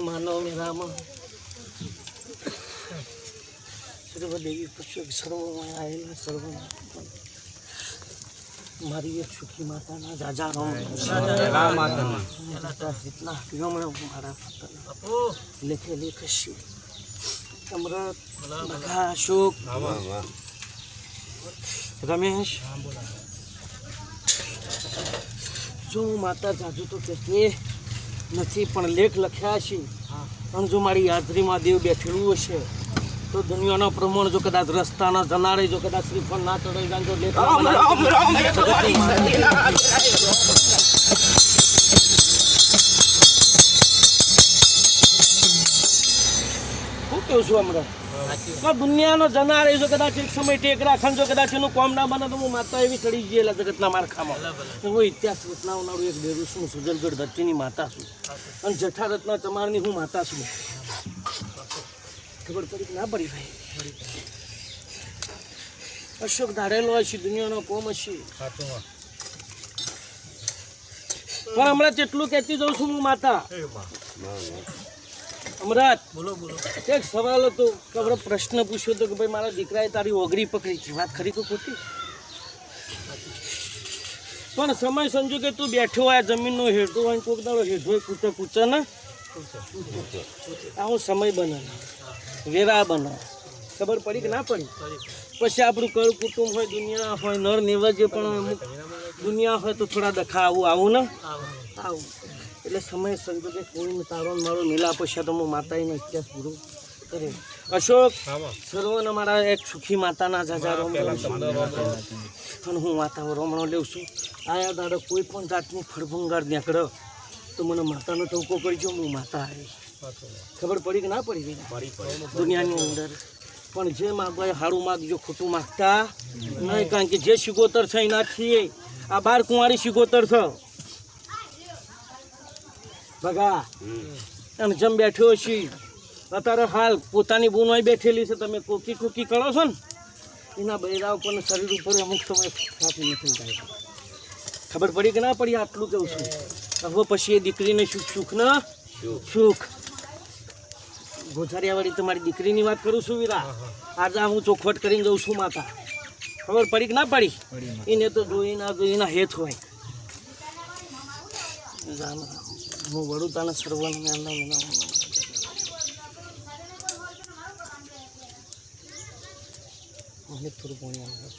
मानव मेरा सर्वदेवी पशु सर्व आएला सर्व मारी एक सुखी माता ना जाजा राम माता इतना मारा लेखे लेखे शिव अमृत बघा अशोक रमेश जो माता जाजू तो कहते નથી પણ લેખ લખ્યા છે અને જો મારી યાત્રીમાં દેવ બેઠેલું હશે તો દુનિયાના પ્રમાણ જો કદાચ રસ્તાના જનારે જો કદાચ શ્રીફળ ના ચડાવી જાય તો લેખ હું કહું છું હમણાં દુનિયાનો જનારે જો કદાચ એક સમય ટેક રાખન જો કદાચ એનું કોમ ના બને તો હું માતા એવી ચડી ગયેલા જગતના માળખામાં હું ઇતિહાસ રચનાવનારું એક ડેરું છું સુજલગઢ ધરતીની માતા છું અને જઠા રત્ના ચમારની હું માતા છું ખબર પડી ના પડી ભાઈ અશોક ધારેલો હશે દુનિયાનો કોમ હશે પણ હમણાં જેટલું કહેતી જાઉં છું હું માતા અમરાત બોલો એક સવાલ હતો કે આપણે પ્રશ્ન પૂછ્યો હતો કે ભાઈ મારા દીકરાએ તારી ઓગરી પકડી છે વાત ખરી કે ખોટી પણ સમય સમજો કે તું બેઠો હોય જમીનનો હેઠો હોય કોક દાડો હેઠો કૂચે કૂચે ને આવો સમય બને વેરા બને ખબર પડી કે ના પડી પછી આપણું કર કુટુંબ હોય દુનિયા હોય નર નિવાજે પણ અમુક દુનિયા હોય તો થોડા દખા આવું ને આવું એટલે સમય સંજોગે કોઈ તારો મારો મિલાપ હશે તો હું માતાનો ઇતિહાસ પૂરો કરે અશોક સર્વને મારા એક સુખી માતાના જાજા રોમ અને હું માતા રોમણો લેઉં છું આયા દાડો કોઈ પણ જાતની ફળભંગાર નીકળો તો મને માતાનો ટોકો કરજો હું માતા આવીશ ખબર પડી કે ના પડી દુનિયાની અંદર પણ જે માગવા સારું માગજો ખોટું માગતા નહીં કારણ કે જે શિગોતર છે એનાથી આ બાર કુંવારી શિગોતર છે બગા અને જમ બેઠ્યો છે અત્યારે હાલ પોતાની બૂનોય બેઠેલી છે તમે કોકી કોકી કરો છો ને એના બૈરા ઉપર શરીર ઉપર અમુક સમય સાથી નથી થાય ખબર પડી કે ના પડી આટલું કહું છું હવે પછી એ દીકરીને સુખ સુખ ના સુખ ગોઝારિયાવાળી તમારી દીકરીની વાત કરું છું વીરા આજે હું ચોખવટ કરીને જઉં છું માતા ખબર પડી કે ના પડી એને તો જોઈના હેત હોય હું વડુતાના સર્વને થોડું પાણી